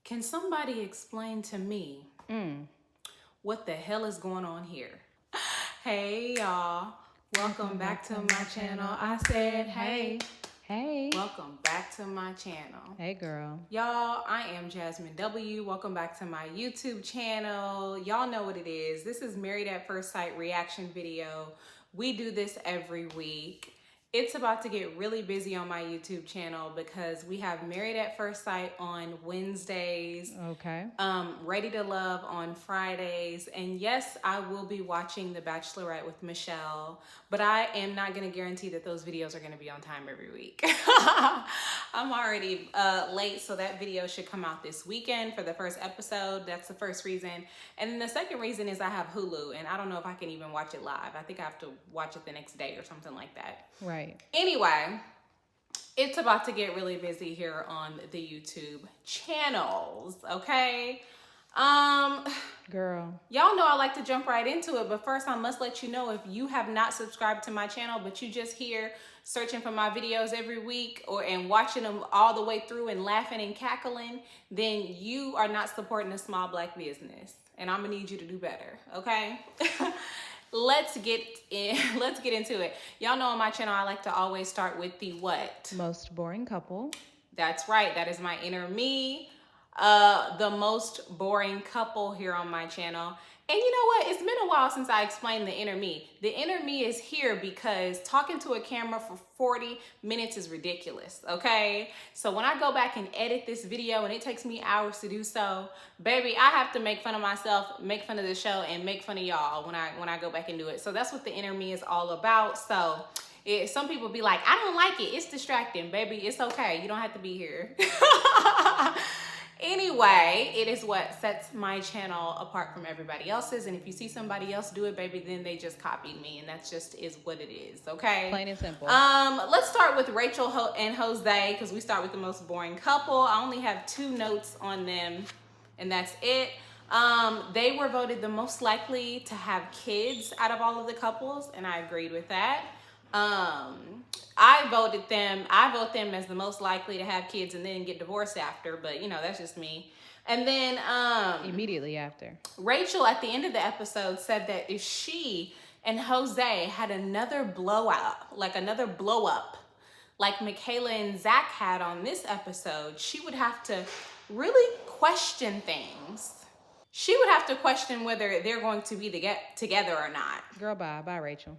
Can somebody explain to me what the hell is going on here? Hey y'all, welcome back to my channel. I said hey. Hey. Welcome back to my channel. Hey girl. Y'all, I am Jazmyn W. Welcome back to my YouTube channel. Y'all know what it is. This is Married at First Sight reaction video. We do this every week. It's about to get really busy on my YouTube channel because we have Married at First Sight on Wednesdays. Okay. Ready to Love on Fridays. And yes, I will be watching The Bachelorette with Michelle, but I am not going to guarantee that those videos are going to be on time every week. I'm already late, so that video should come out this weekend for the first episode. That's the first reason. And then the second reason is I have Hulu, and I don't know if I can even watch it live. I think I have to watch it the next day or something like that. Right. Anyway, it's about to get really busy here on the YouTube channels, okay? Girl. Y'all know I like to jump right into it, but first I must let you know, if you have not subscribed to my channel, but you just here searching for my videos every week and watching them all the way through and laughing and cackling, then you are not supporting a small Black business, and I'm gonna need you to do better, okay? Let's get into it. Y'all know on my channel I like to always start with the what? Most boring couple. That's right. That is my inner me. The most boring couple here on my channel. And you know what? It's been a while since I explained the inner me. The inner me is here because talking to a camera for 40 minutes is ridiculous, okay? So when I go back and edit this video, and it takes me hours to do so, baby, I have to make fun of myself, make fun of the show, and make fun of y'all when I go back and do it. So that's what the inner me is all about. So some people be like, I don't like it. It's distracting. Baby, it's okay. You don't have to be here. Anyway, it is what sets my channel apart from everybody else's. And if you see somebody else do it, baby, then they just copied me. And that's just is what it is, okay? Plain and simple. Let's start with Rachel and Jose, because we start with the most boring couple. I only have 2 notes on them, and that's it. They were voted the most likely to have kids out of all of the couples, and I agreed with that. I vote them as the most likely to have kids and then get divorced after, but you know, that's just me. And then immediately after, Rachel at the end of the episode said that if she and Jose had another blowout, like another blow up, like Michaela and Zach had on this episode, she would have to really question things. She would have to question whether they're going to be together or not. Girl, bye Rachel.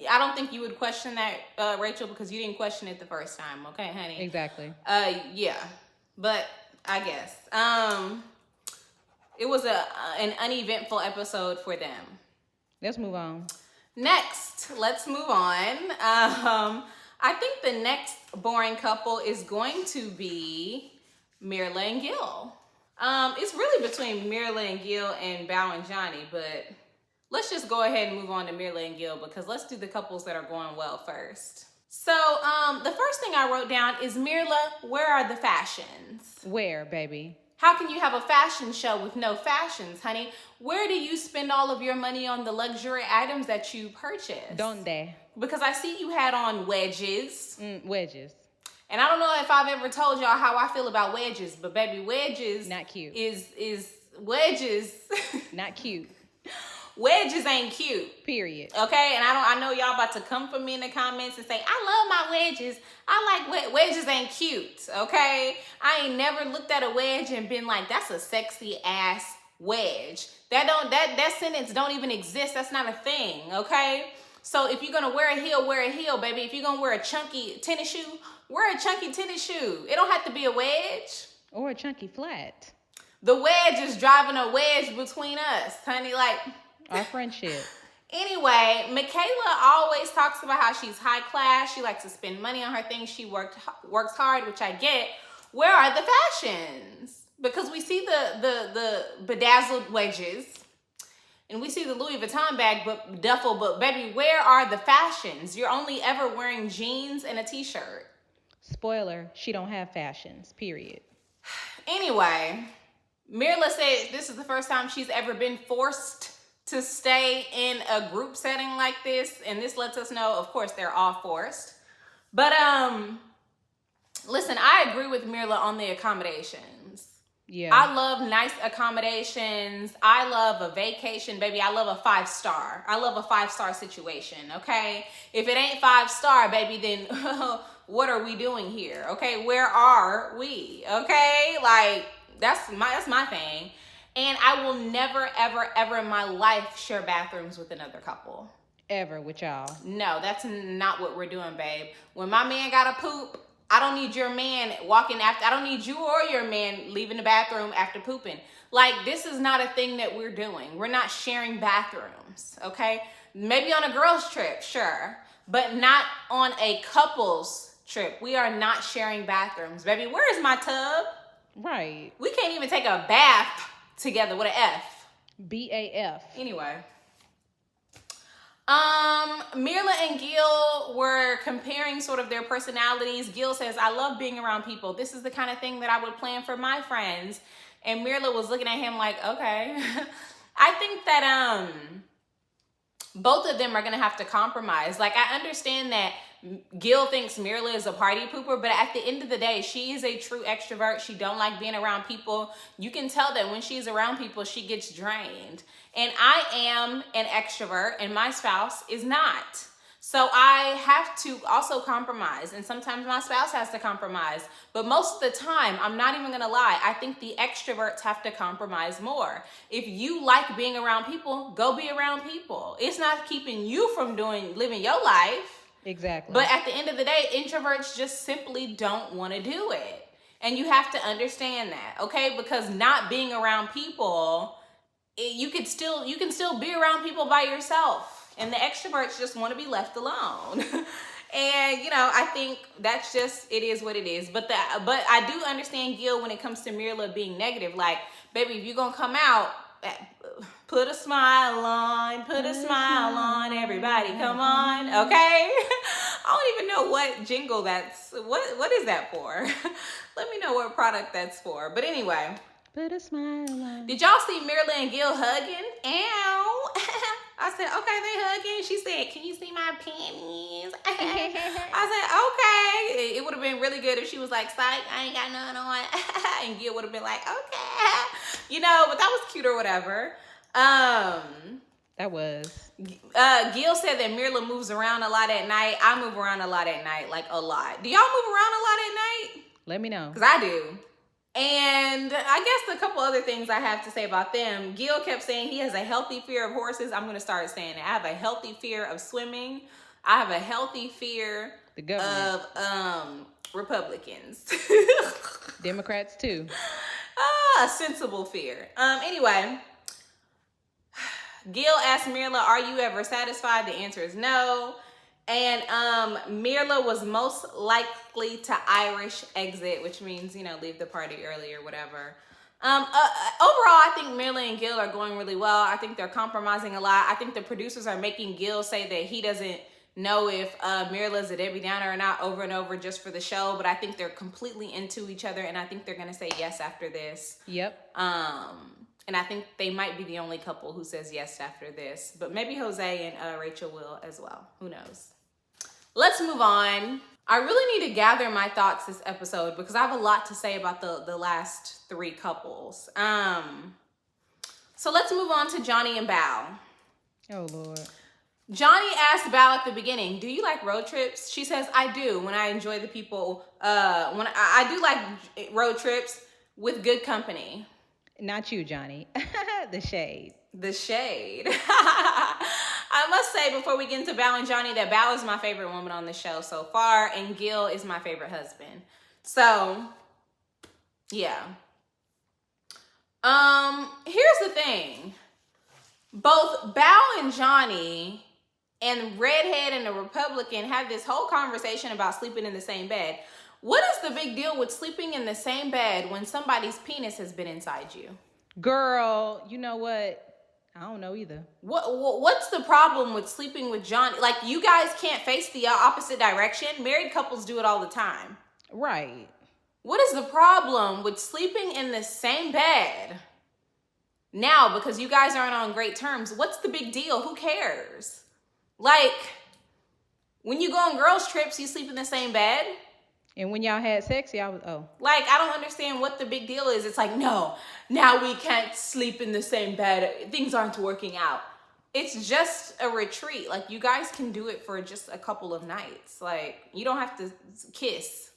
I don't think you would question that, Rachel, because you didn't question it the first time, okay, honey? Exactly. Yeah, but I guess it was an uneventful episode for them. Let's move on. Next, let's move on. I think the next boring couple is going to be Mirla and Gil. It's really between Mirla and Gil and Bao and Johnny, but let's just go ahead and move on to Mirla and Gil, because let's do the couples that are going well first. So the first thing I wrote down is, Mirla, where are the fashions? Where, baby? How can you have a fashion show with no fashions, honey? Where do you spend all of your money on the luxury items that you purchase? Donde? Because I see you had on wedges. Wedges. And I don't know if I've ever told y'all how I feel about wedges, but baby, wedges not cute. Is wedges not cute. Wedges ain't cute. Period. Okay, and I know y'all about to come for me in the comments and say, I love my wedges. I like wedges ain't cute. Okay, I ain't never looked at a wedge and been like, that's a sexy ass wedge. That sentence don't even exist. That's not a thing. Okay, so if you're gonna wear a heel, baby. If you're gonna wear a chunky tennis shoe, wear a chunky tennis shoe. It don't have to be a wedge or a chunky flat. The wedge is driving a wedge between us, honey. Like, our friendship. Anyway, Michaela always talks about how she's high class. She likes to spend money on her things. She works hard, which I get. Where are the fashions? Because we see the bedazzled wedges, and we see the Louis Vuitton bag, but duffel. But baby, where are the fashions? You're only ever wearing jeans and a t-shirt. Spoiler: she don't have fashions. Period. Anyway, Mirla said this is the first time she's ever been forced to stay in a group setting like this, and this lets us know, of course, they're all forced. But Listen, I agree with Mirla on the accommodations. Yeah. I love nice accommodations. I love a vacation, baby. I love a 5-star. I love a 5-star situation, okay? If it ain't 5-star, baby, then what are we doing here? Okay, where are we? Okay? Like, that's my thing. And I will never, ever, ever in my life share bathrooms with another couple. Ever with y'all. No, that's not what we're doing, babe. When my man gotta poop, I don't need your man walking after. I don't need you or your man leaving the bathroom after pooping. Like, this is not a thing that we're doing. We're not sharing bathrooms, okay? Maybe on a girls' trip, sure, but not on a couples trip. We are not sharing bathrooms, baby. Where is my tub? Right. We can't even take a bath together with an F. BAF. Anyway. Mirla and Gil were comparing sort of their personalities. Gil says, I love being around people. This is the kind of thing that I would plan for my friends. And Mirla was looking at him like, okay. I think that both of them are gonna have to compromise. Like, I understand that Gil thinks Mirla is a party pooper, but at the end of the day, she is a true extrovert. She don't like being around people. You can tell that when she's around people, she gets drained. And I am an extrovert and my spouse is not. So I have to also compromise, and sometimes my spouse has to compromise. But most of the time, I'm not even gonna lie, I think the extroverts have to compromise more. If you like being around people, go be around people. It's not keeping you from living your life. Exactly. But at the end of the day, introverts just simply don't want to do it. And you have to understand that, okay? Because not being around people, you can still be around people by yourself. And the extroverts just want to be left alone. And, I think that's just, it is what it is. But I do understand Gil when it comes to Mirla being negative. Like, baby, if you're going to come out, put a smile on, everybody, come on, okay? I don't even know what jingle what is that for? Let me know what product that's for. But anyway. Put a smile on. Did y'all see Mirla and Gil hugging? Ow. I said, okay, they hugging. She said, can you see my panties? I said, okay. It would have been really good if she was like, psych, I ain't got none on. And Gil would have been like, okay. But that was cute or whatever. That was. Gil said that Mirla moves around a lot at night. I move around a lot at night, like a lot. Do y'all move around a lot at night? Let me know. Because I do. And I guess a couple other things I have to say about them. Gil kept saying he has a healthy fear of horses. I'm going to start saying it. I have a healthy fear of swimming. I have a healthy fear of Republicans. Democrats too. A sensible fear. Anyway, Gil asked Mirla, are you ever satisfied? The answer is no. And Mirla was most likely to Irish exit, which means, leave the party early or whatever. Overall, I think Mirla and Gil are going really well. I think they're compromising a lot. I think the producers are making Gil say that he doesn't know if Mirla's a Debbie Downer or not over and over just for the show. But I think they're completely into each other, and I think they're going to say yes after this. Yep. And I think they might be the only couple who says yes after this. But maybe Jose and Rachel will as well. Who knows? Let's move on. I really need to gather my thoughts this episode because I have a lot to say about the last 3 couples. So let's move on to Johnny and Bao. Oh, Lord. Johnny asked Bao at the beginning, do you like road trips? She says, I do, when I enjoy the people. When I do like road trips with good company. Not you, Johnny. The shade. The shade. I must say before we get into Bao and Johnny that Bao is my favorite woman on the show so far, and Gil is my favorite husband. So, yeah. Here's the thing. Both Bao and Johnny and Redhead and the Republican had this whole conversation about sleeping in the same bed. What is the big deal with sleeping in the same bed when somebody's penis has been inside you? Girl, you know what? I don't know either. What's the problem with sleeping with Johnny? Like, you guys can't face the opposite direction. Married couples do it all the time. Right. What is the problem with sleeping in the same bed? Now, because you guys aren't on great terms, what's the big deal? Who cares? Like, when you go on girls' trips, you sleep in the same bed? And when y'all had sex, y'all was Like, I don't understand what the big deal is. It's like, no, now we can't sleep in the same bed. Things aren't working out. It's just a retreat. Like, you guys can do it for just a couple of nights. Like, you don't have to kiss.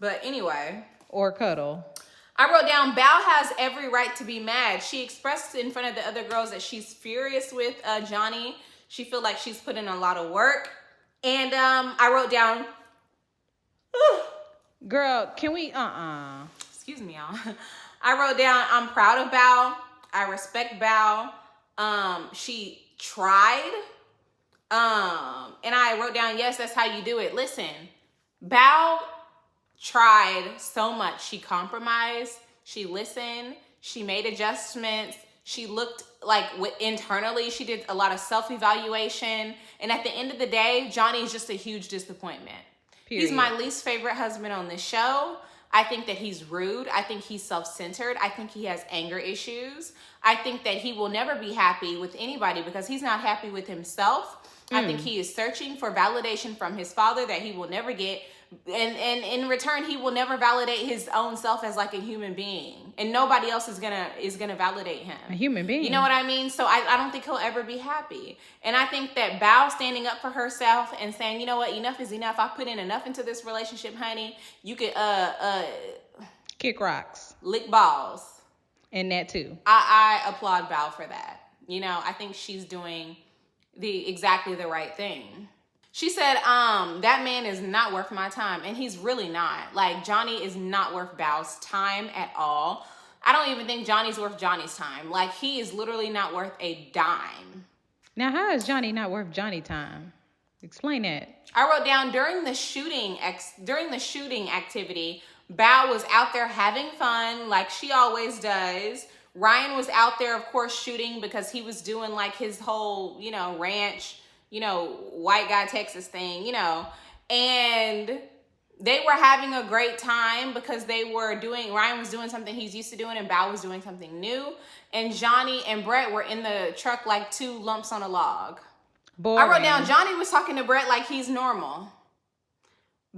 But anyway. or cuddle. I wrote down, Bao has every right to be mad. She expressed in front of the other girls that she's furious with Johnny. She feel like she's put in a lot of work. And I wrote down, Girl, can we, excuse me, y'all. I wrote down, I'm proud of Bao. I respect Bao. She tried. And I wrote down, yes, that's how you do it. Listen, Bao tried so much. She compromised. She listened. She made adjustments. She looked like internally. She did a lot of self-evaluation. And at the end of the day, Johnny is just a huge disappointment. Period. He's my least favorite husband on this show. I think that he's rude. I think he's self-centered. I think he has anger issues. I think that he will never be happy with anybody because he's not happy with himself. I think he is searching for validation from his father that he will never get. And in return, he will never validate his own self as like a human being, and nobody else is gonna validate him. A human being. You know what I mean? So I don't think he'll ever be happy. And I think that Bao standing up for herself and saying, you know what, enough is enough. I put in enough into this relationship, honey. You could kick rocks, lick balls, and that too. I applaud Bao for that. You know, I think she's doing exactly the right thing. She said, that man is not worth my time. And he's really not. Like, Johnny is not worth Bao's time at all. I don't even think Johnny's worth Johnny's time. Like, he is literally not worth a dime. Now, how is Johnny not worth Johnny time? Explain that. I wrote down, during the shooting activity, Bao was out there having fun like she always does. Ryan was out there, of course, shooting because he was doing like his whole, ranch, white guy Texas thing, and they were having a great time because Ryan was doing something he's used to doing and Bao was doing something new. And Johnny and Brett were in the truck like two lumps on a log. Boring. I wrote down, Johnny was talking to Brett like he's normal.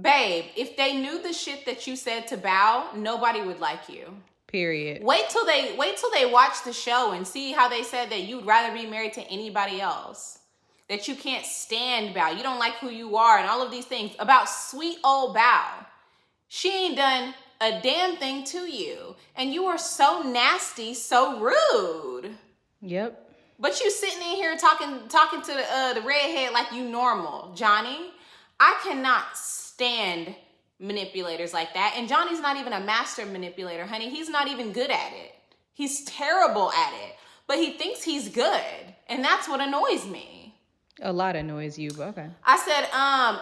Babe, if they knew the shit that you said to Bao, nobody would like you. Period. Wait till they watch the show and see how they said that you'd rather be married to anybody else. That you can't stand Bao. You don't like who you are and all of these things. About sweet old Bao. She ain't done a damn thing to you. And you are so nasty, so rude. Yep. But you sitting in here talking to the redhead like you normal, Johnny. I cannot stand manipulators like that. And Johnny's not even a master manipulator, honey. He's not even good at it. He's terrible at it. But he thinks he's good. And that's what annoys me. A lot annoys you, but okay. I said,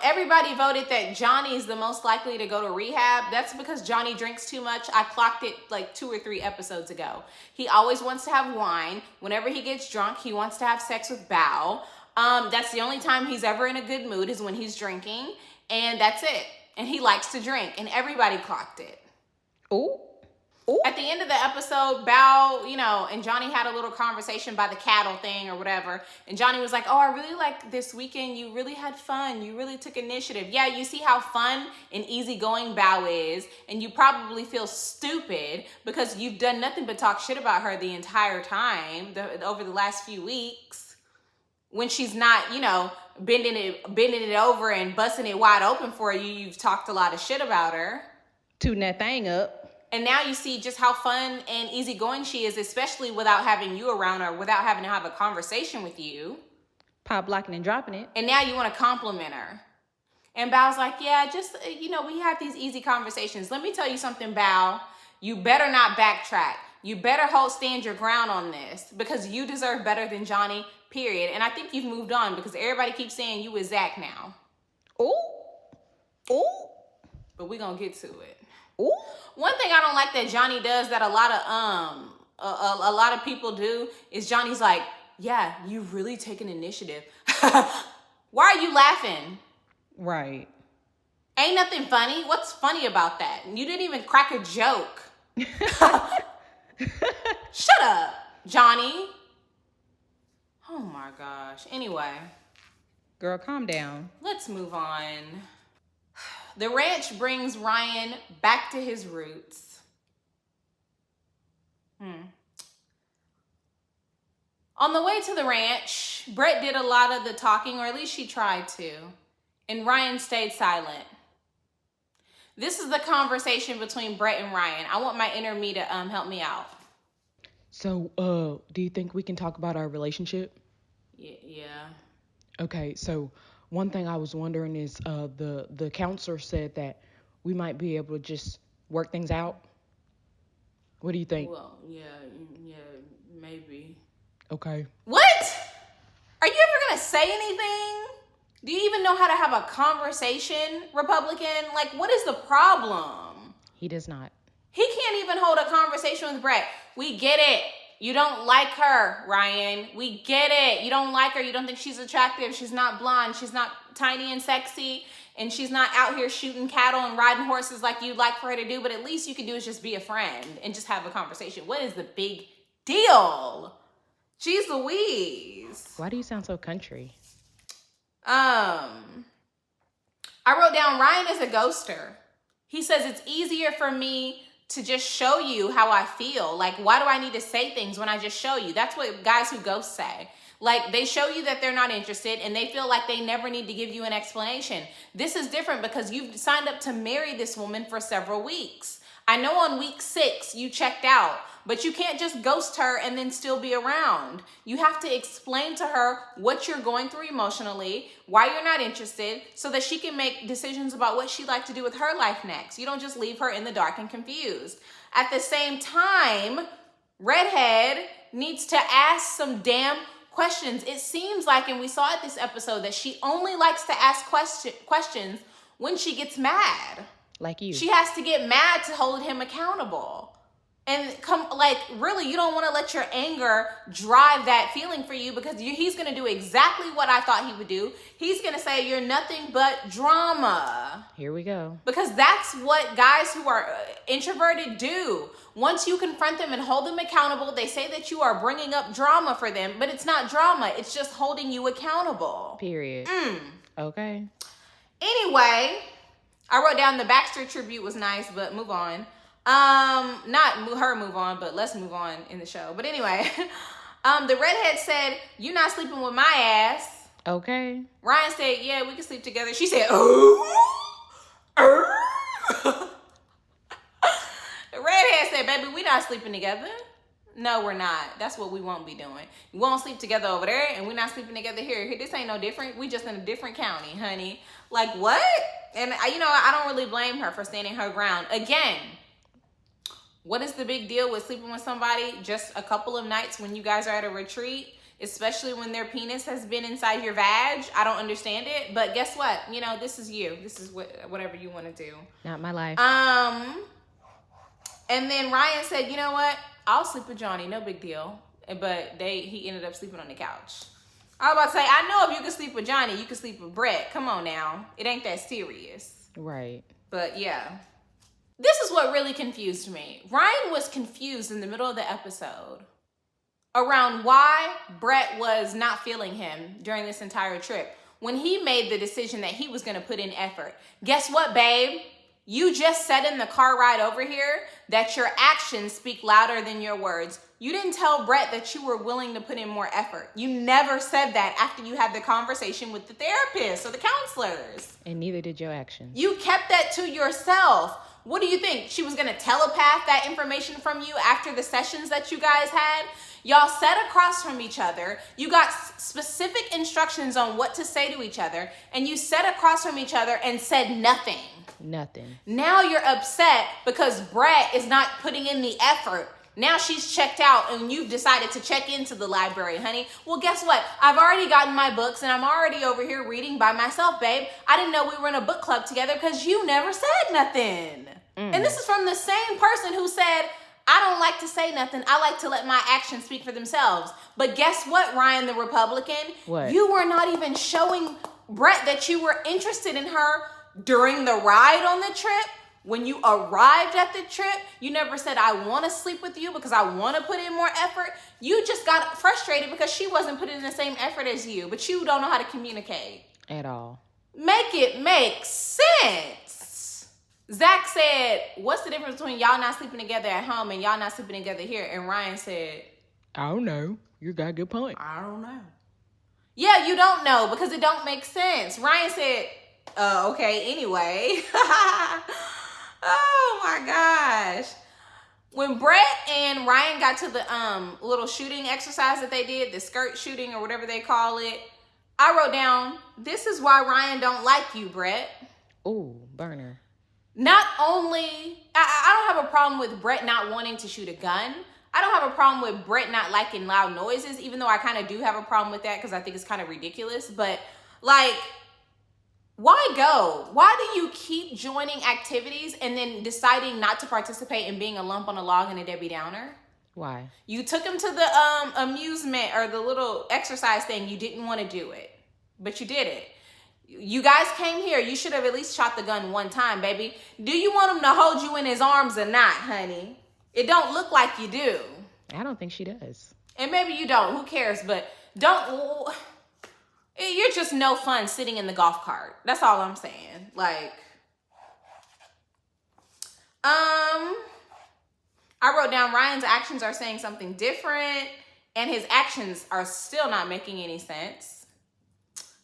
everybody voted that Johnny is the most likely to go to rehab. That's because Johnny drinks too much. I clocked it like 2 or 3 episodes ago. He always wants to have wine. Whenever he gets drunk, he wants to have sex with Bao. That's the only time he's ever in a good mood is when he's drinking. And that's it. And he likes to drink. And everybody clocked it. Ooh. Ooh. At the end of the episode, Bao, and Johnny had a little conversation by the cattle thing or whatever. And Johnny was like, oh, I really like this weekend. You really had fun. You really took initiative. Yeah, you see how fun and easygoing Bao is. And you probably feel stupid because you've done nothing but talk shit about her the entire time over the last few weeks. When she's not, bending it over and busting it wide open for you, you've talked a lot of shit about her. Tooting that thing up. And now you see just how fun and easygoing she is, especially without having you around or without having to have a conversation with you. Pop locking and dropping it. And now you want to compliment her. And Bao's like, yeah, just, we have these easy conversations. Let me tell you something, Bao. You better not backtrack. You better stand your ground on this because you deserve better than Johnny, period. And I think you've moved on because everybody keeps saying you with Zach now. Ooh. Ooh. But we're going to get to it. Ooh. One thing I don't like that Johnny does that a lot of people do is Johnny's like, yeah, you really take an initiative. Why are you laughing? Right. Ain't nothing funny. What's funny about that? You didn't even crack a joke. Shut up, Johnny. Oh my gosh. Anyway. Girl, calm down. Let's move on. The ranch brings Ryan back to his roots. On the way to the ranch, Brett did a lot of the talking, or at least she tried to, and Ryan stayed silent. This is the conversation between Brett and Ryan. I want my inner me to help me out. So, do you think we can talk about our relationship? Yeah. Okay, so one thing I was wondering is the counselor said that we might be able to just work things out. What do you think? Well, yeah, maybe. Okay. What? Are you ever gonna say anything? Do you even know how to have a conversation, Republican? Like, what is the problem? He does not. He can't even hold a conversation with Brett. We get it. You don't like her, Ryan. We get it. You don't like her. You don't think she's attractive. She's not blonde. She's not tiny and sexy. And she's not out here shooting cattle and riding horses like you'd like for her to do. But at least you can do is just be a friend and just have a conversation. What is the big deal? Jeez Louise. Why do you sound so country? I wrote down Ryan is a ghoster. He says it's easier for me to just show you how I feel. Like, why do I need to say things when I just show you? That's what guys who ghost say. Like, they show you that they're not interested and they feel like they never need to give you an explanation. This is different because you've signed up to marry this woman for several weeks. I know on week 6 you checked out, but you can't just ghost her and then still be around. You have to explain to her what you're going through emotionally, why you're not interested, so that she can make decisions about what she'd like to do with her life next. You don't just leave her in the dark and confused. At the same time, Redhead needs to ask some damn questions. It seems like, and we saw it this episode, that she only likes to ask questions when she gets mad. Like you. She has to get mad to hold him accountable. And really, you don't want to let your anger drive that feeling for you, because he's going to do exactly what I thought he would do. He's going to say you're nothing but drama. Here we go. Because that's what guys who are introverted do. Once you confront them and hold them accountable, they say that you are bringing up drama for them, but it's not drama. It's just holding you accountable. Period. Okay. Anyway, I wrote down the Baxter tribute was nice, but move on. Not her move on, but let's move on in the show. But anyway, the redhead said, "You're not sleeping with my ass." Okay. Ryan said, "Yeah, we can sleep together." She said, The redhead said, "Baby, we not sleeping together." No, we're not. That's what we won't be doing. We won't sleep together over there, and we're not sleeping together here. This ain't no different. We just in a different county, honey. Like, what? And, I don't really blame her for standing her ground. Again, what is the big deal with sleeping with somebody just a couple of nights when you guys are at a retreat, especially when their penis has been inside your vag? I don't understand it. But guess what? This is you. This is whatever you want to do. Not my life. And then Ryan said, "You know what? I'll sleep with Johnny. No big deal." But he ended up sleeping on the couch. I was about to say, I know if you can sleep with Johnny, you can sleep with Brett. Come on now. It ain't that serious. Right. But yeah. This is what really confused me. Ryan was confused in the middle of the episode around why Brett was not feeling him during this entire trip, when he made the decision that he was going to put in effort. Guess what, babe? You just said in the car ride over here that your actions speak louder than your words. You didn't tell Brett that you were willing to put in more effort. You never said that after you had the conversation with the therapist or the counselors. And neither did your actions. You kept that to yourself. What do you think? She was going to telepath that information from you after the sessions that you guys had? Y'all sat across from each other. You got specific instructions on what to say to each other, and you sat across from each other and said nothing. Nothing. Now you're upset because Brett is not putting in the effort. Now she's checked out and you've decided to check into the library, honey. Well, guess what? I've already gotten my books and I'm already over here reading by myself, babe. I didn't know we were in a book club together because you never said nothing. And this is from the same person who said, "I don't like to say nothing. I like to let my actions speak for themselves." But guess what, Ryan the Republican? What? You were not even showing Brett that you were interested in her during the ride on the trip. When you arrived at the trip, you never said, "I want to sleep with you because I want to put in more effort." You just got frustrated because she wasn't putting in the same effort as you, but you don't know how to communicate. At all. Make it make sense. Zach said, what's the difference between y'all not sleeping together at home and y'all not sleeping together here? And Ryan said, I don't know. You got a good point. I don't know. Yeah, you don't know because it don't make sense. Ryan said, okay, anyway. Oh my gosh. When Brett and Ryan got to the little shooting exercise that they did, the skirt shooting or whatever they call it, I wrote down, this is why Ryan don't like you, Brett. Ooh, burner. Not only, I don't have a problem with Brett not wanting to shoot a gun. I don't have a problem with Brett not liking loud noises, even though I kind of do have a problem with that because I think it's kind of ridiculous. But like, why go? Why do you keep joining activities and then deciding not to participate in being a lump on a log and a Debbie Downer? Why? You took him to the amusement or the little exercise thing. You didn't want to do it, but you did it. You guys came here. You should have at least shot the gun one time, baby. Do you want him to hold you in his arms or not, honey? It don't look like you do. I don't think she does. And maybe you don't. Who cares? But don't. You're just no fun sitting in the golf cart. That's all I'm saying. Like, I wrote down Ryan's actions are saying something different, and his actions are still not making any sense.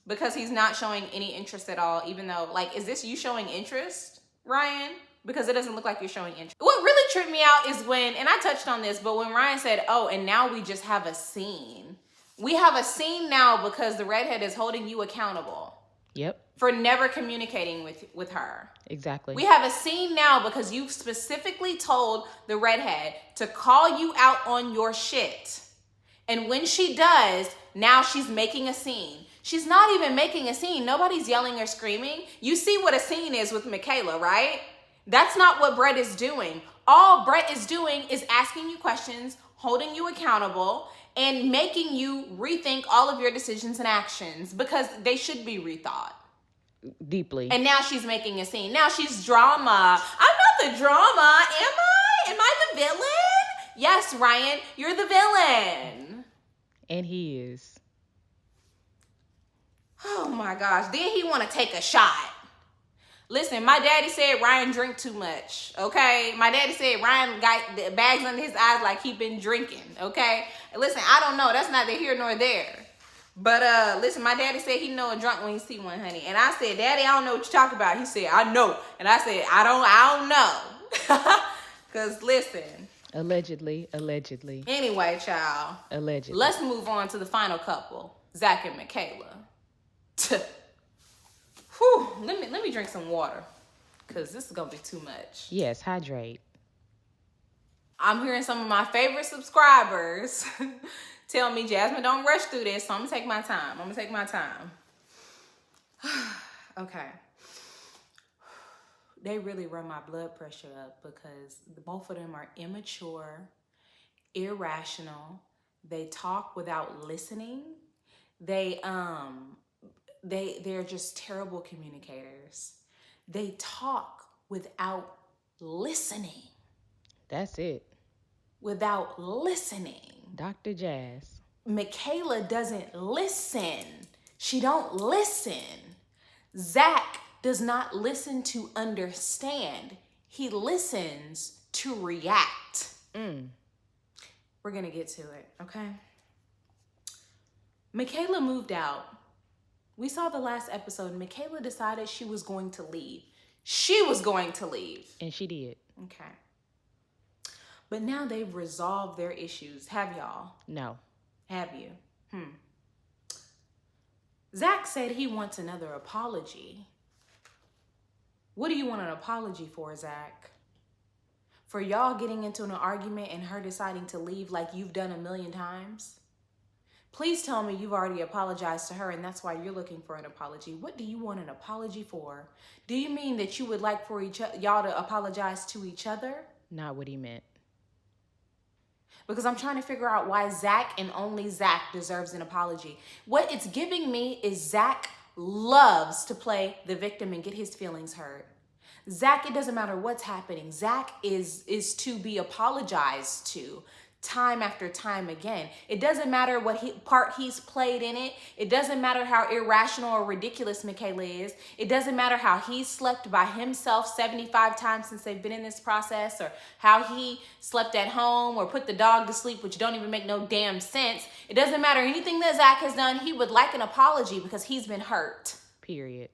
Because he's not showing any interest at all, even though, like, is this you showing interest, Ryan? Because it doesn't look like you're showing interest. What really tripped me out is when, and I touched on this, but when Ryan said, oh, and now we just have a scene. We have a scene now because the redhead is holding you accountable. Yep. For never communicating with her. Exactly. We have a scene now because you specifically told the redhead to call you out on your shit. And when she does, now she's making a scene. She's not even making a scene. Nobody's yelling or screaming. You see what a scene is with Michaela, right? That's not what Brett is doing. All Brett is doing is asking you questions, holding you accountable, and making you rethink all of your decisions and actions because they should be rethought. Deeply. And now she's making a scene. Now she's drama. I'm not the drama, am I? Am I the villain? Yes, Ryan, you're the villain. And he is. Oh my gosh. Then he want to take a shot. Listen, my daddy said Ryan drink too much, okay? My daddy said Ryan got the bags under his eyes like he been drinking, okay? Listen, I don't know. That's neither here nor there. But listen, my daddy said he know a drunk when he see one, honey. And I said, Daddy, I don't know what you're talking about. He said, I know. And I said, I don't know. Because listen. Allegedly. Anyway, child. Allegedly. Let's move on to the final couple, Zach and Michaela. Whew, let me drink some water because this is gonna be too much. Yes, hydrate. I'm hearing some of my favorite subscribers tell me, Jazmyn, don't rush through this, so I'm gonna take my time. Okay. They really run my blood pressure up because both of them are immature, irrational. They talk without listening. They're just terrible communicators. They talk without listening. That's it. Without listening. Dr. Jazz. Michaela doesn't listen. She don't listen. Zach does not listen to understand. He listens to react. We're going to get to it, okay? Michaela moved out. We saw the last episode. Michaela decided she was going to leave. She was going to leave. And she did. Okay. But now they've resolved their issues. Have y'all? No. Have you? Zach said he wants another apology. What do you want an apology for, Zach? For y'all getting into an argument and her deciding to leave like you've done 1,000,000 times? Please tell me you've already apologized to her and that's why you're looking for an apology. What do you want an apology for? Do you mean that you would like for y'all to apologize to each other? Not what he meant. Because I'm trying to figure out why Zach and only Zach deserves an apology. What it's giving me is Zach loves to play the victim and get his feelings hurt. Zach, it doesn't matter what's happening. Zach is to be apologized to. time after time again. It doesn't matter what part he's played in it. It doesn't matter how irrational or ridiculous Michaela is. It doesn't matter how he slept by himself 75 times since they've been in this process, or how he slept at home or put the dog to sleep, which don't even make no damn sense. It doesn't matter anything that Zach has done. He would like an apology because he's been hurt. Period.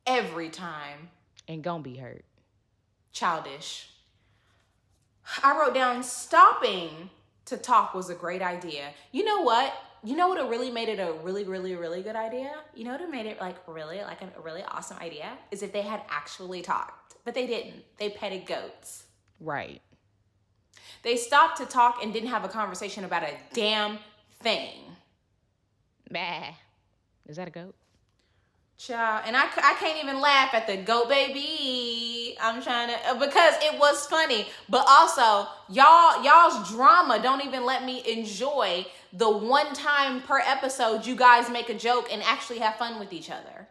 Every time. And gonna be hurt. Childish. I wrote down stopping to talk was a great idea. You know what? You know what really made it a really, really, really good idea? You know what made it a really awesome idea? Is if they had actually talked. But they didn't. They petted goats. Right. They stopped to talk and didn't have a conversation about a damn thing. Bah. Is that a goat? Child, and I can't even laugh at the goat baby. I'm trying to, because it was funny, but also y'all's drama don't even let me enjoy the one time per episode you guys make a joke and actually have fun with each other.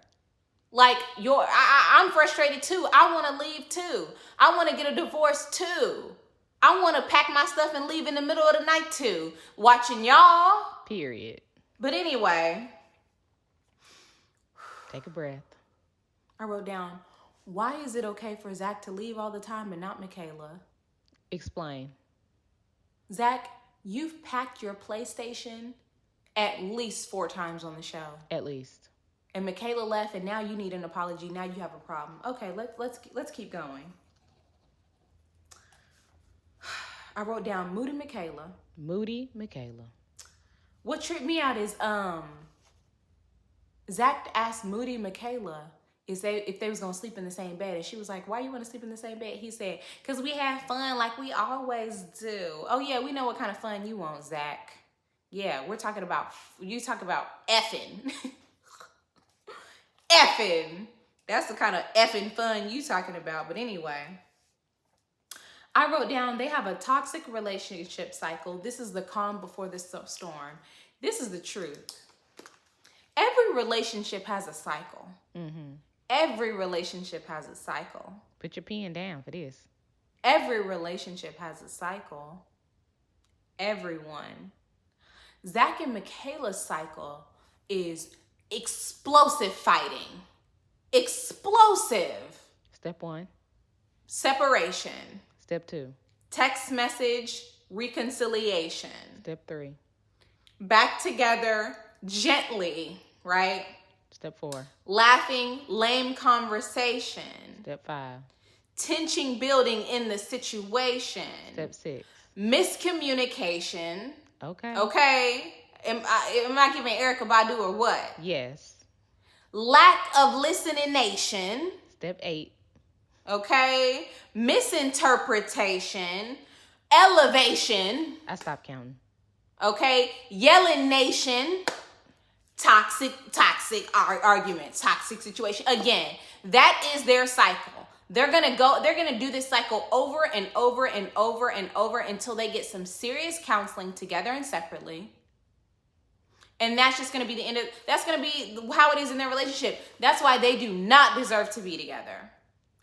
Like I'm frustrated too. I want to leave too. I want to get a divorce too. I want to pack my stuff and leave in the middle of the night too. Watching y'all. Period. But anyway. Take a breath. I wrote down, why is it okay for Zach to leave all the time but not Michaela? Explain. Zach, you've packed your PlayStation at least 4 times on the show. At least. And Michaela left, and now you need an apology. Now you have a problem. Okay, let's keep going. I wrote down Moody Michaela. Moody Michaela. What tripped me out is Zach asked Moody Michaela if they was gonna sleep in the same bed, and she was like, "Why you want to sleep in the same bed?" He said, "Cause we have fun like we always do." Oh yeah, we know what kind of fun you want, Zach. Yeah, you talk about effing. Effing. That's the kind of effing fun you talking about. But anyway, I wrote down they have a toxic relationship cycle. This is the calm before the storm. This is the truth. Every relationship has a cycle. Mm-hmm. Every relationship has a cycle. Put your pen down for this. Every relationship has a cycle. Everyone. Zach and Michaela's cycle is explosive fighting. Explosive. Step 1. Separation. Step 2. Text message reconciliation. Step 3. Back together gently, right? Step 4. Laughing, lame conversation. Step 5. Tension building in the situation. Step 6. Miscommunication. Okay. Okay. Am I giving Erykah Badu or what? Yes. Lack of listening nation. Step 8. Okay. Misinterpretation. Elevation. I stopped counting. Okay. Yelling nation. Toxic arguments, toxic situation. Again, that is their cycle. They're gonna do this cycle over and over and over and over until they get some serious counseling together and separately. And that's just gonna be the end of, that's gonna be how it is in their relationship. That's why they do not deserve to be together.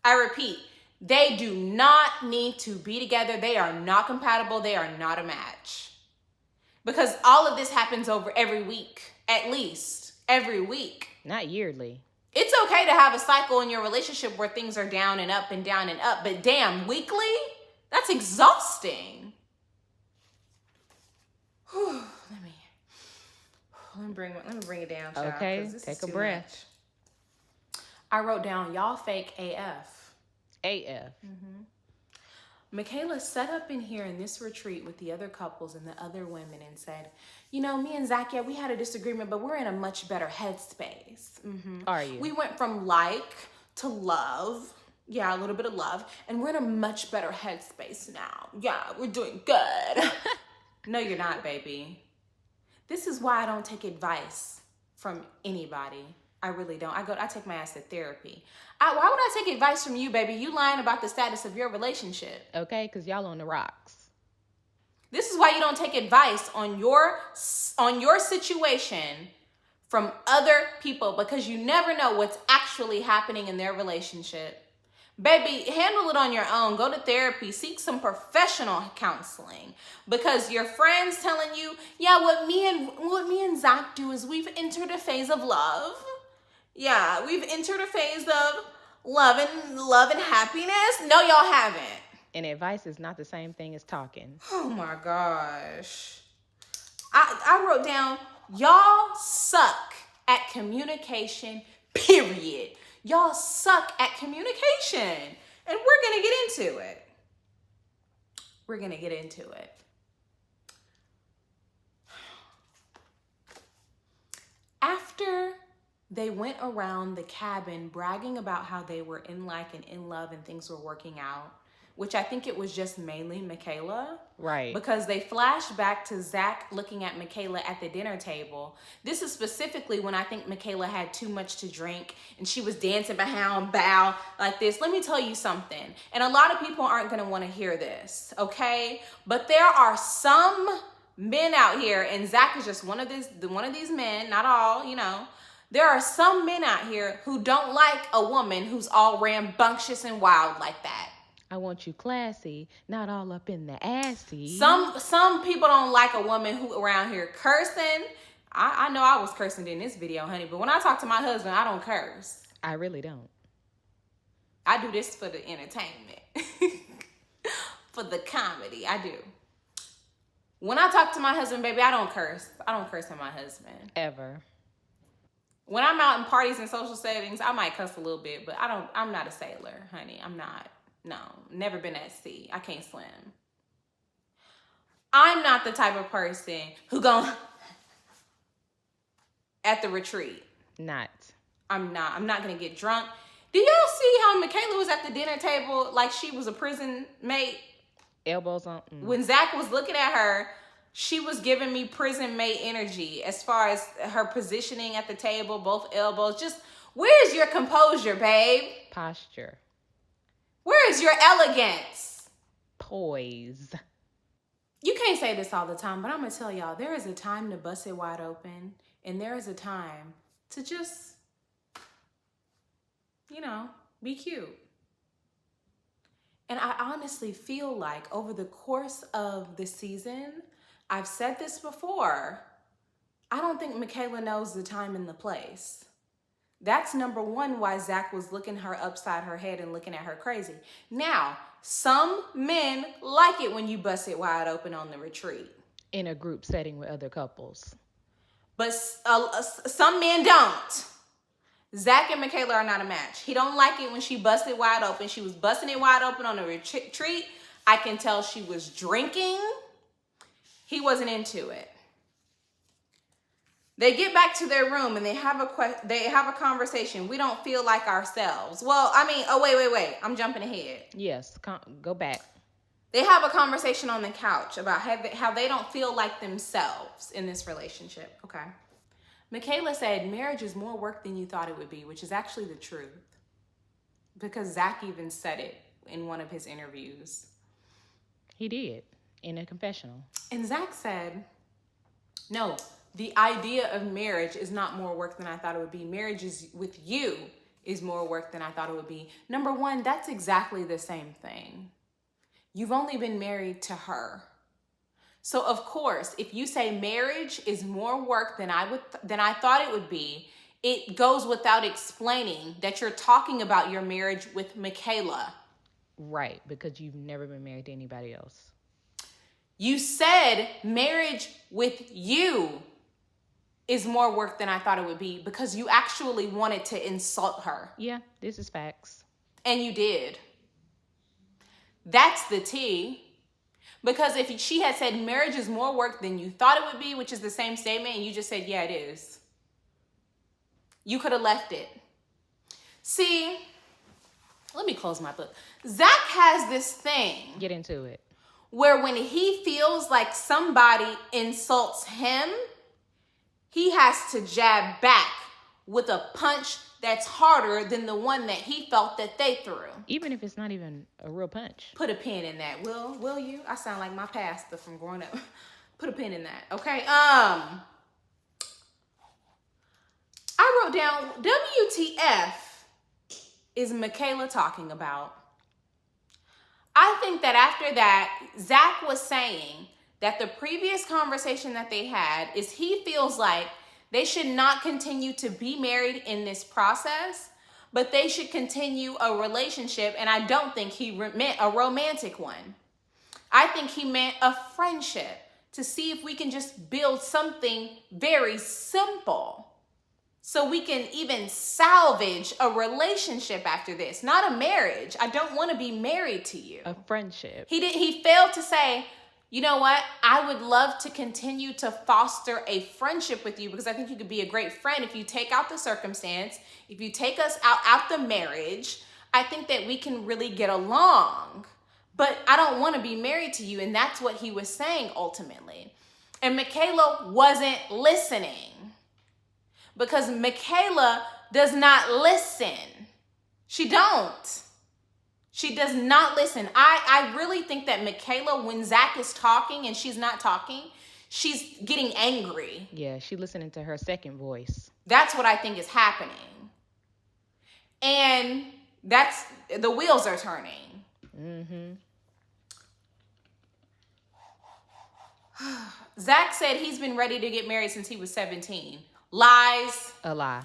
I repeat, they do not need to be together. They are not compatible. They are not a match. Because all of this happens over every week. At least every week. Not yearly. It's okay to have a cycle in your relationship where things are down and up and down and up, but damn, weekly? That's exhausting. Whew, let me bring it down, child. Okay, take a breath. Much. I wrote down, y'all fake AF. AF. Mm-hmm. Michaela set up in here in this retreat with the other couples and the other women and said, you know, me and Zach, yeah, we had a disagreement, but we're in a much better headspace. Mm-hmm. Are you? We went from like to love. Yeah, a little bit of love. And we're in a much better headspace now. Yeah, we're doing good. No, you're not, baby. This is why I don't take advice from anybody. I really don't. I take my ass to therapy. Why would I take advice from you, baby? You lying about the status of your relationship. Okay, because y'all on the rocks. This is why you don't take advice on your situation from other people, because you never know what's actually happening in their relationship. Baby, handle it on your own. Go to therapy. Seek some professional counseling. Because your friends telling you, yeah, what me and Zach do is we've entered a phase of love. Yeah, we've entered a phase of love and happiness. No, y'all haven't. And advice is not the same thing as talking. Oh my gosh. I wrote down, y'all suck at communication, period. Y'all suck at communication. And we're going to get into it. We're going to get into it. After they went around the cabin bragging about how they were in like and in love and things were working out, which I think it was just mainly Michaela. Right. Because they flashed back to Zach looking at Michaela at the dinner table. This is specifically when I think Michaela had too much to drink and she was dancing behind bow like this. Let me tell you something. And a lot of people aren't going to want to hear this, okay? But there are some men out here, and Zach is just one of these men, not all, you know. There are some men out here who don't like a woman who's all rambunctious and wild like that. I want you classy, not all up in the assy. Some people don't like a woman who around here cursing. I know I was cursing in this video, honey, but when I talk to my husband, I don't curse. I really don't. I do this for the entertainment. For the comedy, I do. When I talk to my husband, baby, I don't curse. I don't curse at my husband. Ever. When I'm out in parties and social settings, I might cuss a little bit, but I'm not a sailor, honey. I'm not. No, never been at sea. I can't swim. I'm not the type of person who at the retreat. Not. I'm not gonna get drunk. Do y'all see how Michaela was at the dinner table like she was a prison mate? Elbows on. When Zach was looking at her, she was giving me prison mate energy as far as her positioning at the table, both elbows. Just, where's your composure, babe? Posture. Where is your elegance? Poise. You can't say this all the time, but I'm going to tell y'all, there is a time to bust it wide open, and there is a time to just, be cute. And I honestly feel like over the course of the season, I've said this before, I don't think Michaela knows the time and the place. That's number one why Zach was looking her upside her head and looking at her crazy. Now, some men like it when you bust it wide open on the retreat. In a group setting with other couples. But some men don't. Zach and Michaela are not a match. He don't like it when she busted wide open. She was busting it wide open on the retreat. I can tell she was drinking. He wasn't into it. They get back to their room and they have a conversation. We don't feel like ourselves. Well, wait. I'm jumping ahead. Yes, go back. They have a conversation on the couch about how they don't feel like themselves in this relationship. Okay. Michaela said, marriage is more work than you thought it would be, which is actually the truth. Because Zach even said it in one of his interviews. He did, in a confessional. And Zach said, no, the idea of marriage is not more work than I thought it would be. Marriage is with you is more work than I thought it would be. Number one, that's exactly the same thing. You've only been married to her. So of course, if you say marriage is more work than I thought it would be, it goes without explaining that you're talking about your marriage with Michaela. Right, because you've never been married to anybody else. You said marriage with you is more work than I thought it would be because you actually wanted to insult her. Yeah, this is facts. And you did. That's the tea. Because if she had said marriage is more work than you thought it would be, which is the same statement, and you just said, yeah, it is, you could have left it. See, let me close my book. Zach has this thing. Get into it. Where when he feels like somebody insults him, he has to jab back with a punch that's harder than the one that he felt that they threw. Even if it's not even a real punch. Put a pin in that. Will you? I sound like my pastor from growing up. Put a pin in that, okay? I wrote down, WTF is Michaela talking about? I think that after that, Zach was saying that the previous conversation that they had is he feels like they should not continue to be married in this process, but they should continue a relationship. And I don't think he meant a romantic one. I think he meant a friendship to see if we can just build something very simple so we can even salvage a relationship after this. Not a marriage. I don't want to be married to you. A friendship. He failed to say, you know what? I would love to continue to foster a friendship with you because I think you could be a great friend if you take out the circumstance, if you take us out the marriage. I think that we can really get along. But I don't want to be married to you. And that's what he was saying ultimately. And Michaela wasn't listening. Because Michaela does not listen. She don't. She does not listen. I really think that Michaela, when Zach is talking and she's not talking, she's getting angry. Yeah, she's listening to her second voice. That's what I think is happening. And that's, the wheels are turning. Mm-hmm. Zach said he's been ready to get married since he was 17. Lies. A lie.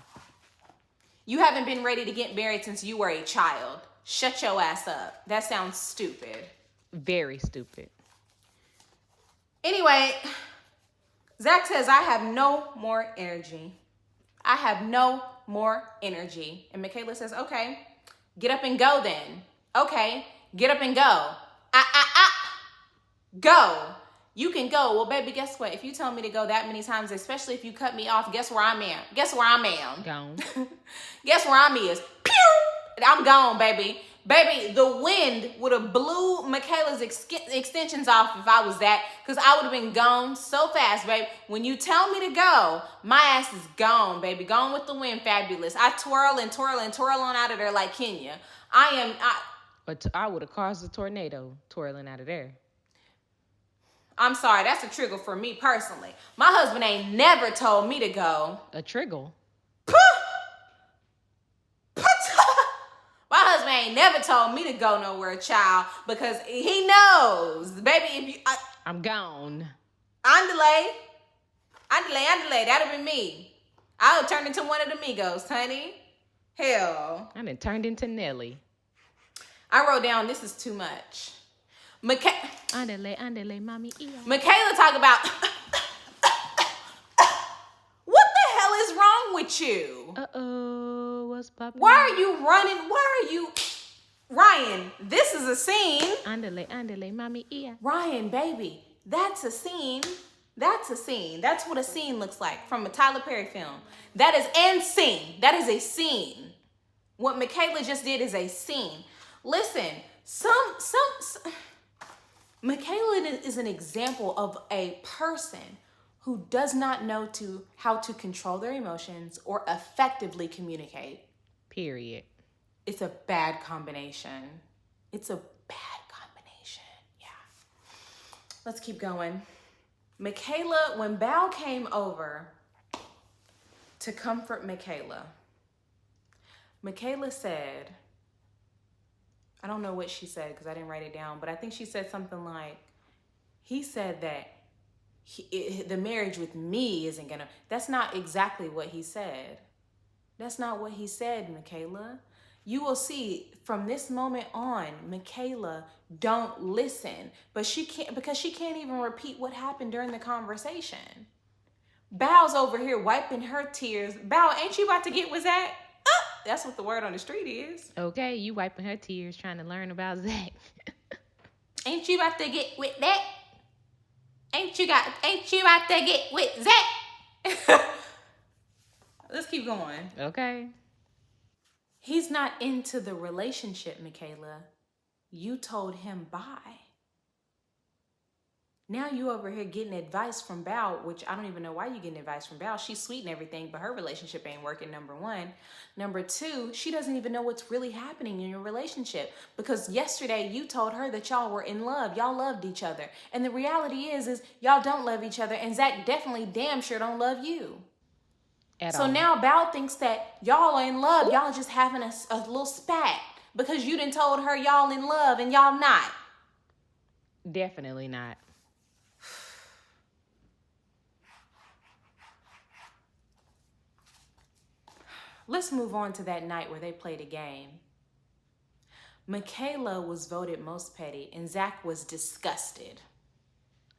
You haven't been ready to get married since you were a child. Shut your ass up. That sounds stupid. Very stupid. Anyway, Zach says, I have no more energy. I have no more energy. And Michaela says, okay, get up and go then. Okay, get up and go. Go. You can go. Well, baby, guess what? If you tell me to go that many times, especially if you cut me off, guess where I'm at? Guess where I'm at? Gone. Guess where I'm is? Pew! I'm gone, baby. Baby, the wind would have blew Michaela's extensions off if I was that, because I would have been gone so fast, baby. When you tell me to go, my ass is gone, baby. Gone with the wind, fabulous. I twirl and twirl and twirl on out of there like Kenya. But I would have caused a tornado twirling out of there. I'm sorry, that's a trigger for me personally. My husband ain't never told me to go. A trigger. My husband ain't never told me to go nowhere, child, because he knows, baby. If you, I'm gone. Andale, that'll be me. I'll turn into one of the Migos, honey. Hell, I done turned into Nelly. I wrote down this is too much. Andale, mommy. Michaela talk about what the hell is wrong with you? Uh-oh, what's poppin'? Why are you running? Ryan, this is a scene. Andale, mommy. Ryan, baby, that's a scene. That's a scene. That's what a scene looks like from a Tyler Perry film. That is an scene. That is a scene. What Michaela just did is a scene. Listen, Michaela is an example of a person who does not know how to control their emotions or effectively communicate. Period. It's a bad combination. It's a bad combination. Yeah. Let's keep going. Michaela, when Bao came over to comfort Michaela said, I don't know what she said because I didn't write it down, but I think she said something like, he said that the marriage with me isn't gonna, that's not exactly what he said. That's not what he said, Michaela. You will see from this moment on, Michaela don't listen, but she can't, because she can't even repeat what happened during the conversation. Bao's over here wiping her tears. Bao, ain't you about to get with Zach? That's what the word on the street is. Okay, you wiping her tears trying to learn about Zach. Ain't you about to get with that? Ain't you about to get with Zach? Let's keep going. Okay. He's not into the relationship, Michaela. You told him bye. Now you over here getting advice from Bao, which I don't even know why you're getting advice from Bao. She's sweet and everything, but her relationship ain't working, number one. Number two, she doesn't even know what's really happening in your relationship, because yesterday you told her that y'all were in love. Y'all loved each other. And the reality is y'all don't love each other, and Zach definitely damn sure don't love you. So now Bao thinks that y'all are in love. Y'all just having a little spat. because you done told her y'all in love and y'all not. Definitely not. Let's move on to that night where they played a game. Michaela was voted most petty and Zach was disgusted.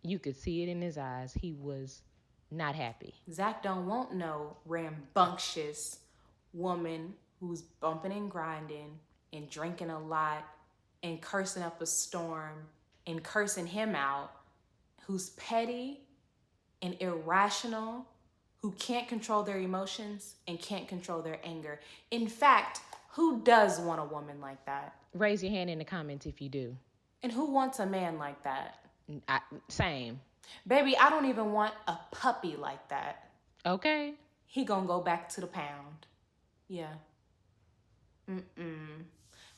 You could see it in his eyes. He was not happy. Zach don't want no rambunctious woman who's bumping and grinding and drinking a lot and cursing up a storm and cursing him out, who's petty and irrational, who can't control their emotions and can't control their anger. In fact, who does want a woman like that? Raise your hand in the comments if you do. And who wants a man like that? Same. Baby, I don't even want a puppy like that. Okay. He gonna go back to the pound. Yeah.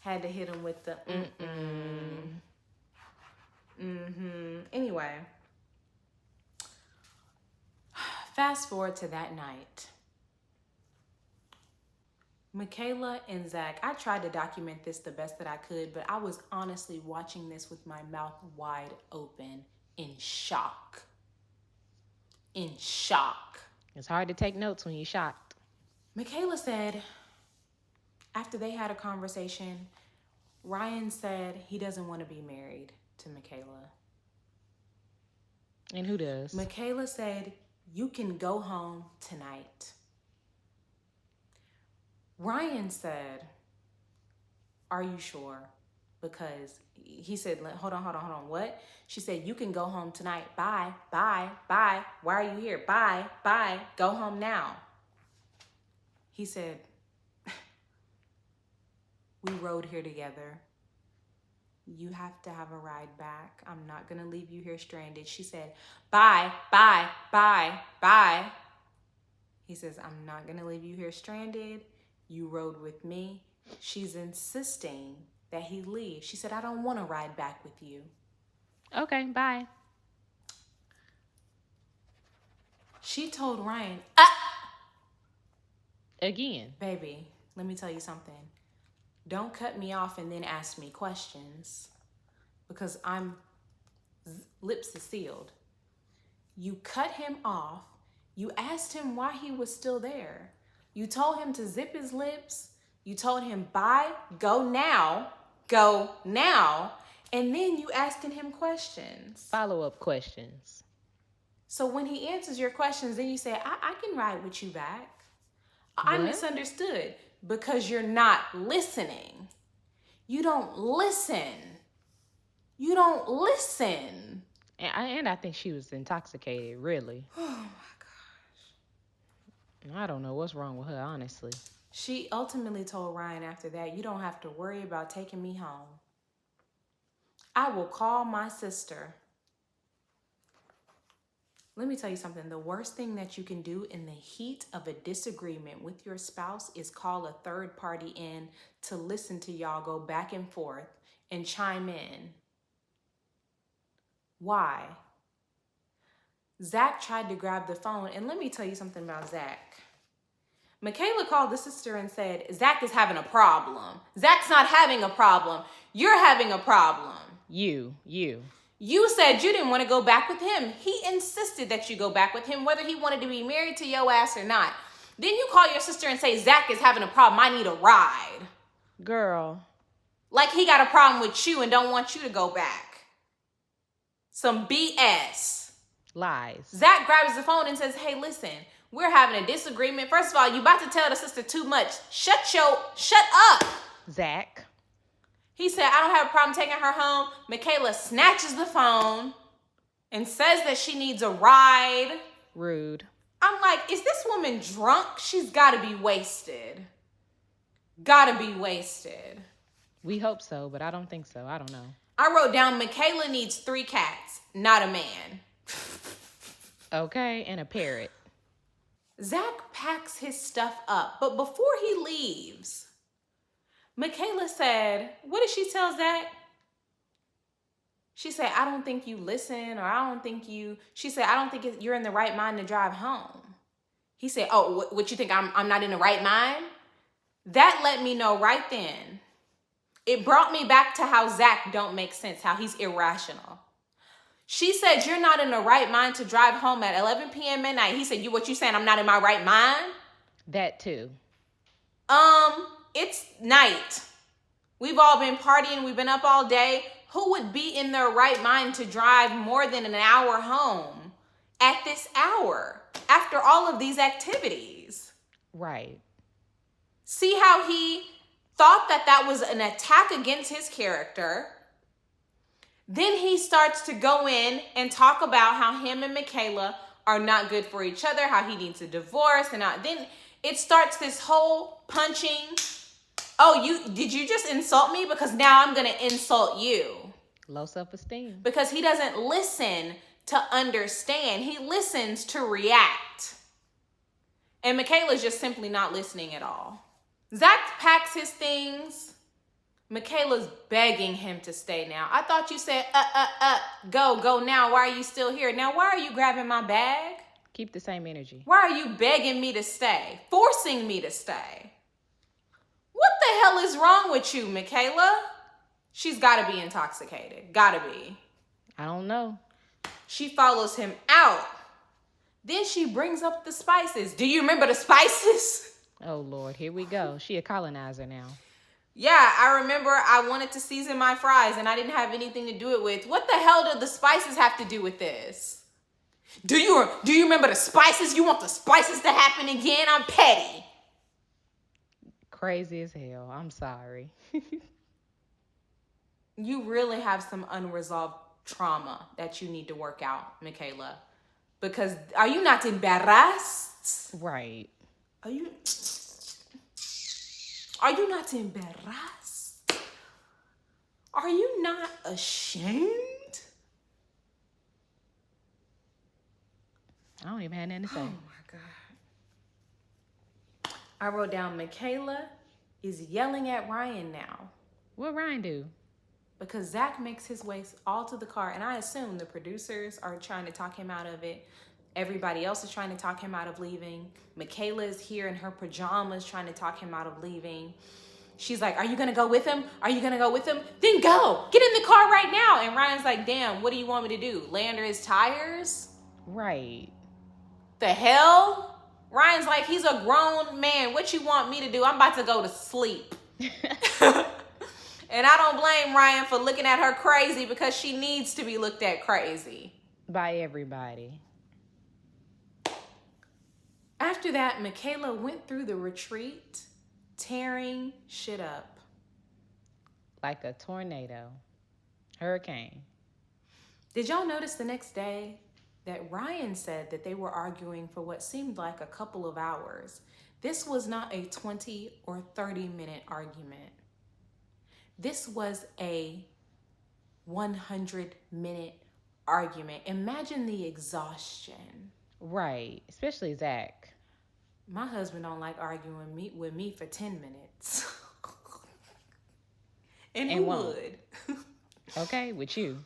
Had to hit him with the Anyway. Fast forward to that night. Michaela and Zach, I tried to document this the best that I could, but I was honestly watching this with my mouth wide open in shock. In shock. It's hard to take notes when you're shocked. Michaela said, after they had a conversation, Ryan said he doesn't want to be married to Michaela. And who does? Michaela said, you can go home tonight. Ryan said, are you sure? Because he said, hold on, what? She said, you can go home tonight. Bye. Why are you here? Bye. Go home now. He said, we rode here together. You have to have a ride back. I'm not going to leave you here stranded. She said, bye. He says, I'm not going to leave you here stranded. You rode with me. She's insisting that he leave. She said, I don't want to ride back with you. Okay, bye. She told Ryan, Again. baby, let me tell you something. Don't cut me off and then ask me questions, because lips are sealed. You cut him off. You asked him why he was still there. You told him to zip his lips. You told him, bye, go now. And then you asking him questions. Follow-up questions. So when he answers your questions, then you say, I can ride with you back. I misunderstood, because you're not listening. You don't listen. And I think she was intoxicated, really. Oh my gosh. I don't know what's wrong with her, honestly. She ultimately told Ryan after that, you don't have to worry about taking me home. I will call my sister. Let me tell you something. The worst thing that you can do in the heat of a disagreement with your spouse is call a third party in to listen to y'all go back and forth and chime in. Why? Zach tried to grab the phone, and let me tell you something about Zach. Michaela called the sister and said, Zach is having a problem. Zach's not having a problem. You're having a problem. You. You said you didn't want to go back with him. He insisted that you go back with him, whether he wanted to be married to your ass or not. Then you call your sister and say, Zach is having a problem. I need a ride. Girl. Like he got a problem with you and don't want you to go back. Some BS. Lies. Zach grabs the phone and says, hey, listen, we're having a disagreement. First of all, you about to tell the sister too much. Shut up. Zach. He said, I don't have a problem taking her home. Michaela snatches the phone and says that she needs a ride. Rude. I'm like, is this woman drunk? She's got to be wasted. We hope so, but I don't think so. I don't know. I wrote down Michaela needs 3 cats, not a man. Okay, and a parrot. Zach packs his stuff up, but before he leaves, Michaela said, what did she tell Zach? She said, I don't think you listen, or I don't think you're in the right mind to drive home. He said, oh, what you think, I'm not in the right mind? That let me know right then It brought me back to how Zach don't make sense, how he's irrational. She said, you're not in the right mind to drive home at 11 p.m. at night. He said, what you saying, I'm not in my right mind? That too. It's night. We've all been partying. We've been up all day. Who would be in their right mind to drive more than an hour home at this hour after all of these activities? Right. See how he thought that was an attack against his character. Then he starts to go in and talk about how him and Michaela are not good for each other, how he needs a divorce, and then it starts this whole punching. Oh, did you just insult me? Because now I'm going to insult you. Low self-esteem. Because he doesn't listen to understand. He listens to react. And Michaela's just simply not listening at all. Zach packs his things. Michaela's begging him to stay now. I thought you said, go now. Why are you still here? Now, why are you grabbing my bag? Keep the same energy. Why are you begging me to stay? Forcing me to stay? What the hell is wrong with you, Michaela? She's got to be intoxicated. Got to be. I don't know. She follows him out. Then she brings up the spices. Do you remember the spices? Oh, Lord. Here we go. She a colonizer now. Yeah, I remember I wanted to season my fries and I didn't have anything to do it with. What the hell do the spices have to do with this? Do you remember the spices? You want the spices to happen again? I'm petty. Crazy as hell. I'm sorry. You really have some unresolved trauma that you need to work out, Michaela. Because are you not embarrassed? Right. Are you not embarrassed? Are you not ashamed? I don't even have nothing to say. Oh my God. I wrote down Michaela is yelling at Ryan now. What Ryan do? Because Zach makes his way all to the car, and I assume the producers are trying to talk him out of it. Everybody else is trying to talk him out of leaving. Michaela is here in her pajamas trying to talk him out of leaving. She's like, are you going to go with him? Are you going to go with him? Then go. Get in the car right now. And Ryan's like, damn, what do you want me to do? Lay under his tires? Right. The hell? Ryan's like, he's a grown man. What you want me to do? I'm about to go to sleep. And I don't blame Ryan for looking at her crazy because she needs to be looked at crazy. By everybody. After that, Michaela went through the retreat, tearing shit up. Like a tornado. Hurricane. Did y'all notice the next day that Ryan said that they were arguing for what seemed like a couple of hours? This was not a 20 or 30-minute argument. This was a 100-minute argument. Imagine the exhaustion. Right. Especially Zach. My husband don't like arguing with me for 10 minutes. and who won't. would? Okay, with you.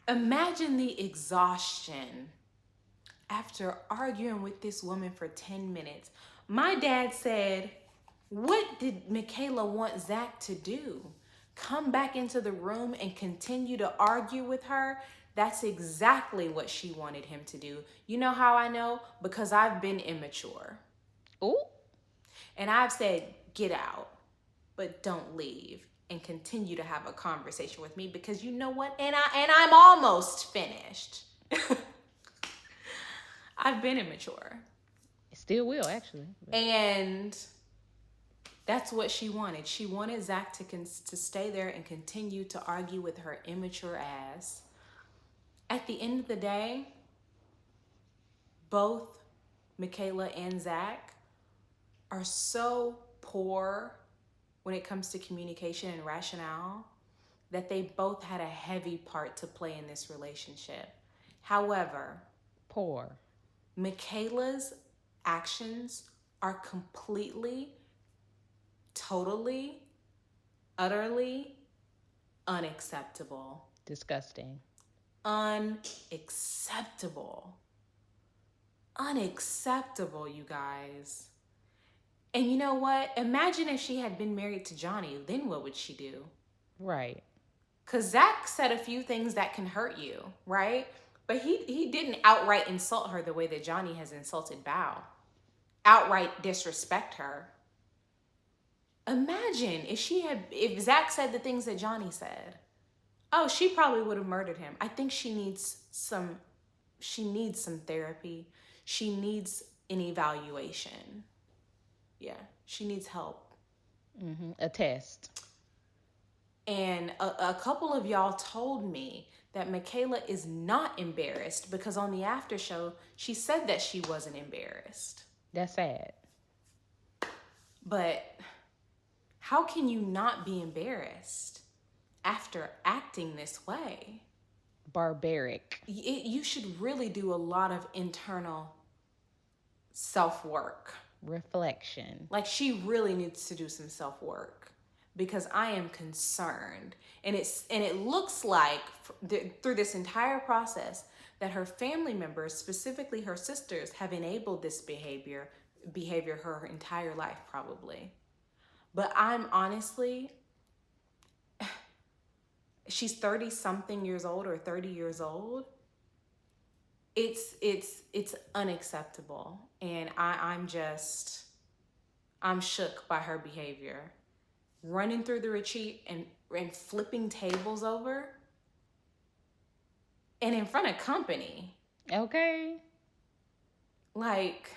Imagine the exhaustion after arguing with this woman for 10 minutes. My dad said, what did Michaela want Zach to do? Come back into the room and continue to argue with her? That's exactly what she wanted him to do. You know how I know? Because I've been immature. Ooh. And I've said, get out, but don't leave and continue to have a conversation with me because you know what? And I'm almost finished. I've been immature. Still will, actually. And that's what she wanted. She wanted Zach to stay there and continue to argue with her immature ass. At the end of the day, both Michaela and Zach are so poor when it comes to communication and rationale that they both had a heavy part to play in this relationship. However, Poor. Michaela's actions are completely, totally, utterly unacceptable. Disgusting. Unacceptable. Unacceptable, you guys. And you know what? Imagine if she had been married to Johnny, then what would she do? Right. Because Zach said a few things that can hurt you, right? But he didn't outright insult her the way that Johnny has insulted Bao. Outright disrespect her. Imagine if Zach said the things that Johnny said. Oh, she probably would have murdered him. I think she needs some therapy. She needs an evaluation. Yeah, she needs help. A test. And a couple of y'all told me that Michaela is not embarrassed because on the after show, she said that she wasn't embarrassed. That's sad. But how can you not be embarrassed after acting this way? Barbaric. You should really do a lot of internal self-work. Reflection. Like, she really needs to do some self-work because I am concerned. And it looks like through this entire process that her family members, specifically her sisters, have enabled this behavior her entire life probably. But I'm honestly, she's 30 something years old or 30 years old. It's unacceptable. And I'm shook by her behavior. Running through the retreat and flipping tables over. And in front of company. Okay. Like,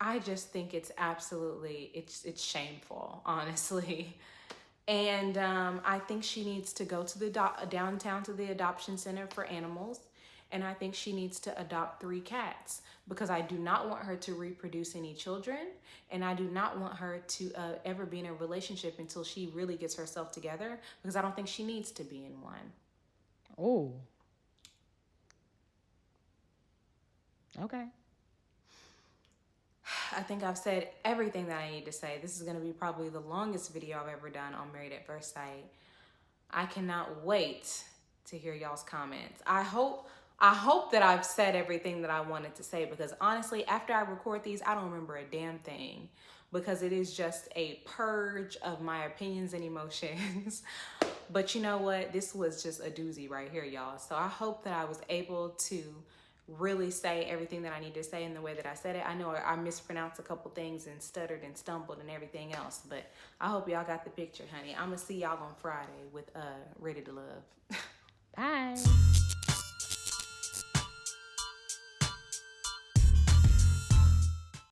I just think it's absolutely, it's shameful, honestly. And I think she needs to go to the downtown to the adoption center for animals. And I think she needs to adopt 3 cats because I do not want her to reproduce any children. And I do not want her to ever be in a relationship until she really gets herself together because I don't think she needs to be in one. Oh. Okay. I think I've said everything that I need to say. This is going to be probably the longest video I've ever done on Married at First Sight. I cannot wait to hear y'all's comments. I hope that I've said everything that I wanted to say because honestly, after I record these, I don't remember a damn thing because it is just a purge of my opinions and emotions. But you know what? This was just a doozy right here, y'all. So I hope that I was able to really say everything that I need to say in the way that I said it. I know I mispronounced a couple things and stuttered and stumbled and everything else, but I hope y'all got the picture, honey. I'm gonna see y'all on Friday with Ready to Love. Bye.